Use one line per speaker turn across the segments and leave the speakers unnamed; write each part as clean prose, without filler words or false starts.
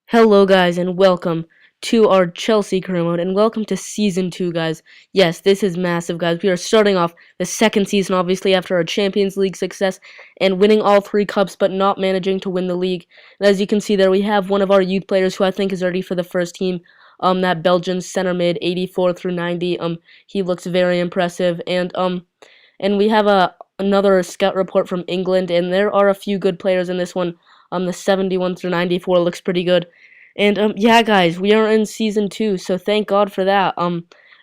Hello guys and welcome to our Chelsea career mode and welcome to season 2 guys. Yes, this is massive guys. We are starting off the second season obviously after our Champions League success and winning all 3 cups but not managing to win the league. And as you can see there we have one of our youth players who I think is ready for the first team. That Belgian center mid 84 through 90. He looks very impressive and we have another scout report from England and there are a few good players in this one. The 71 through 94 looks pretty good. And yeah, guys, we are in season 2, so thank God for that.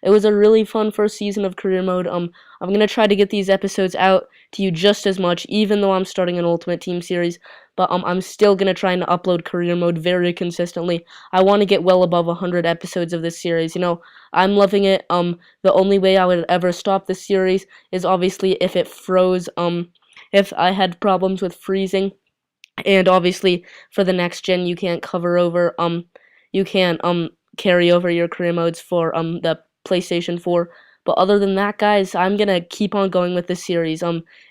It was a really fun first season of career mode. I'm gonna try to get these episodes out to you just as much, even though I'm starting an Ultimate Team series. But I'm still gonna try and upload career mode very consistently. I want to get well above 100 episodes of this series. I'm loving it. The only way I would ever stop this series is obviously if it froze. If I had problems with freezing. And obviously, for the next gen, you can't carry over your career modes for the PlayStation 4. But other than that, guys, I'm gonna keep on going with this series.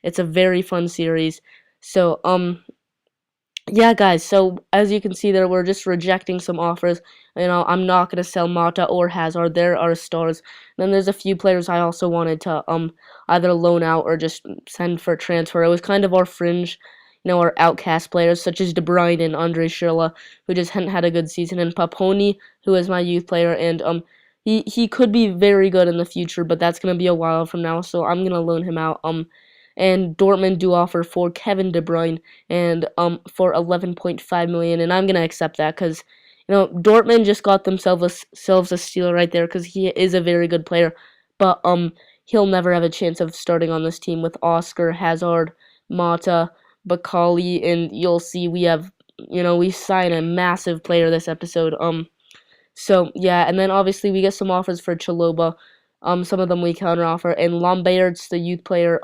It's a very fun series. So yeah, guys. So as you can see there, we're just rejecting some offers. I'm not gonna sell Mata or Hazard. There are stars. Then there's a few players I also wanted to either loan out or just send for transfer. It was kind of our fringe, our outcast players such as De Bruyne and Andre Schürrle, who just hadn't had a good season, and Paponi, who is my youth player, and he could be very good in the future, but that's gonna be a while from now, so I'm gonna loan him out. And Dortmund do offer for Kevin De Bruyne and for 11.5 million, and I'm gonna accept that because Dortmund just got themselves a steal right there because he is a very good player, but he'll never have a chance of starting on this team with Oscar, Hazard, Mata, Bakali, and you'll see we sign a massive player this episode. So yeah, and then obviously we get some offers for Chaloba. Some of them we counteroffer, and Lambert's the youth player.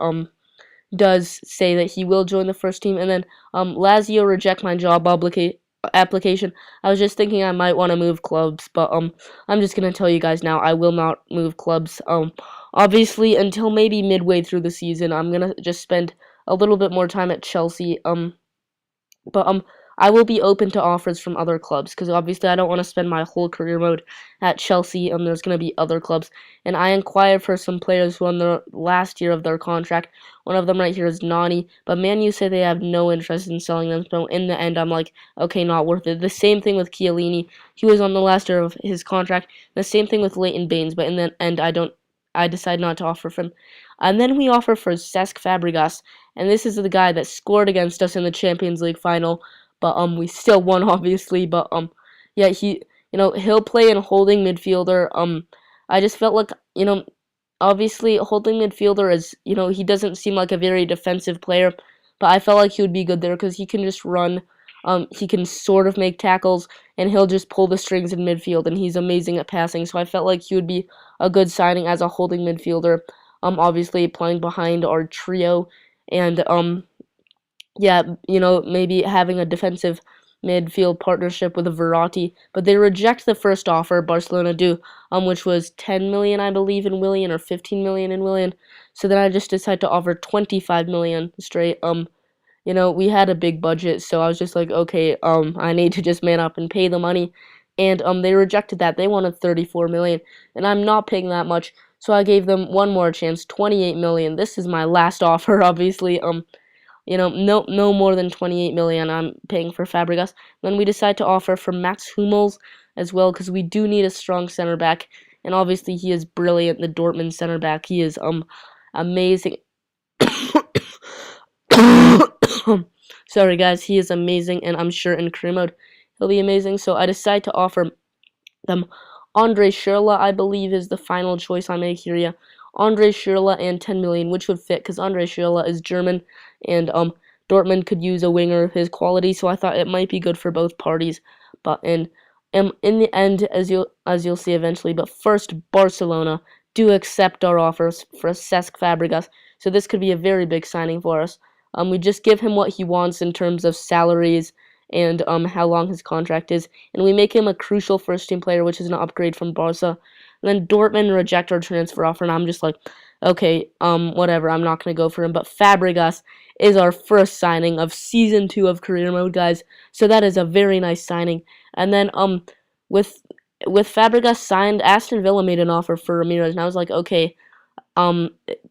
Does say that he will join the first team, and then Lazio reject my job application. I was just thinking I might want to move clubs, but I'm just gonna tell you guys now I will not move clubs. Obviously until maybe midway through the season, I'm gonna just spend a little bit more time at Chelsea. But I will be open to offers from other clubs because obviously I don't want to spend my whole career mode at Chelsea. There's going to be other clubs, and I inquired for some players who are on the last year of their contract. One of them right here is Nani, but Man U say they have no interest in selling them. So in the end, I'm like, okay, not worth it. The same thing with Chiellini. He was on the last year of his contract. The same thing with Leighton Baines, but in the end, I decide not to offer for him. And then we offer for Cesc Fabregas, and this is the guy that scored against us in the Champions League final, but we still won obviously, but yeah, he'll play in holding midfielder. I just felt like, obviously holding midfielder is, he doesn't seem like a very defensive player, but I felt like he would be good there because he can just run. He can sort of make tackles, and he'll just pull the strings in midfield, and he's amazing at passing, so I felt like he would be a good signing as a holding midfielder, obviously playing behind our trio, and yeah, maybe having a defensive midfield partnership with a Verratti, but they reject the first offer Barcelona do, which was 10 million, I believe, in Willian, or 15 million in Willian. So then I just decided to offer 25 million straight. We had a big budget, so I was just like, okay, I need to just man up and pay the money. And they rejected that. They wanted 34 million, and I'm not paying that much. So I gave them one more chance, 28 million. This is my last offer, obviously. No more than 28 million I'm paying for Fabregas. Then we decide to offer for Max Hummels as well because we do need a strong center back, and obviously he is brilliant. The Dortmund center back, he is amazing. Sorry guys, he is amazing, and I'm sure in career mode he'll be amazing. So I decide to offer them Andre Schürrle, I believe, is the final choice I make here. Yeah, Andre Schürrle and 10 million, which would fit because Andre Schürrle is German, and Dortmund could use a winger of his quality, so I thought it might be good for both parties. But in the end, as you'll see eventually, but first Barcelona do accept our offers for Cesc Fabregas, so this could be a very big signing for us. We just give him what he wants in terms of salaries and how long his contract is, and we make him a crucial first-team player, which is an upgrade from Barca. And then Dortmund reject our transfer offer, and I'm just like, okay, whatever, I'm not going to go for him. But Fabregas is our first signing of Season 2 of Career Mode, guys, so that is a very nice signing. And then with with Fabregas signed, Aston Villa made an offer for Ramirez, and I was like, okay, um,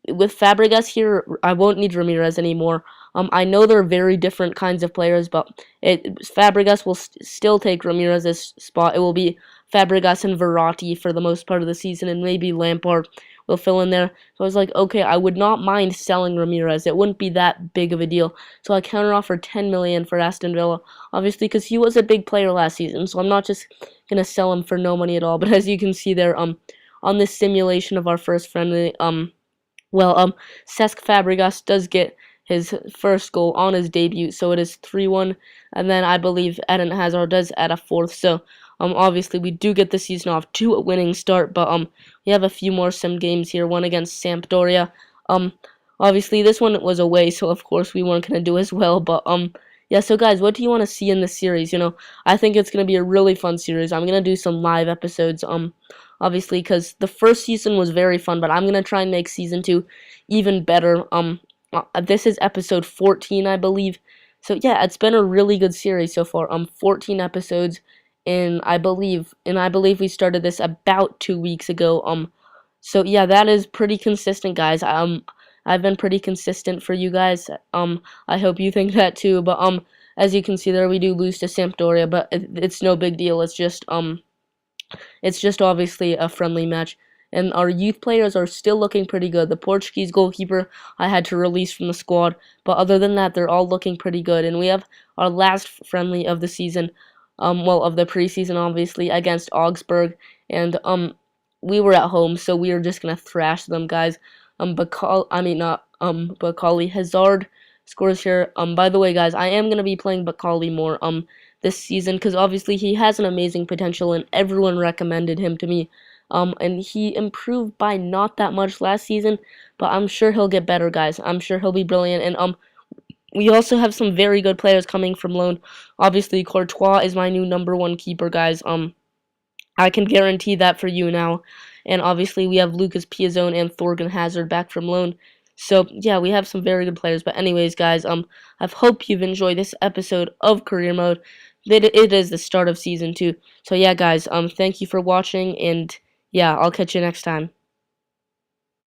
with Fabregas here, I won't need Ramirez anymore. I know they're very different kinds of players, but Fabregas will still take Ramirez's spot. It will be Fabregas and Verratti for the most part of the season, and maybe Lampard will fill in there. So I was like, okay, I would not mind selling Ramirez. It wouldn't be that big of a deal. So I counteroffered 10 million for Aston Villa, obviously because he was a big player last season. So I'm not just gonna sell him for no money at all. But as you can see there, on this simulation of our first friendly, Cesc Fabregas does get his first goal on his debut, so it is 3-1, and then I believe Eden Hazard does add a fourth, so obviously we do get the season off to a winning start, but we have a few more sim games here, one against Sampdoria. um Obviously this one was away, so of course we weren't going to do as well, but yeah, so guys, what do you want to see in this series? I think it's going to be a really fun series. I'm going to do some live episodes, obviously, because the first season was very fun, but I'm going to try and make season 2 even better. This is episode 14, I believe. So yeah, it's been a really good series so far. 14 episodes, and I believe we started this about 2 weeks ago. So yeah, that is pretty consistent, guys. I've been pretty consistent for you guys. I hope you think that too. But as you can see there, we do lose to Sampdoria, but it's no big deal. It's just obviously a friendly match. And our youth players are still looking pretty good. The Portuguese goalkeeper I had to release from the squad. But other than that, they're all looking pretty good. And we have our last friendly of the season, of the preseason, obviously, against Augsburg. And we were at home, so we were just going to thrash them, guys. Bakali Hazard scores here. By the way, guys, I am going to be playing Bakali more, this season, because obviously he has an amazing potential and everyone recommended him to me, and he improved by not that much last season, but I'm sure he'll get better, guys. I'm sure he'll be brilliant. And we also have some very good players coming from loan. Obviously Courtois is my new #1 keeper, guys. I can guarantee that for you now. And obviously we have Lucas Piazon and Thorgan Hazard back from loan. So yeah, we have some very good players. But anyways, guys, I hope you've enjoyed this episode of Career Mode. It is the start of season 2. So yeah, guys, thank you for watching, and yeah, I'll catch you next time.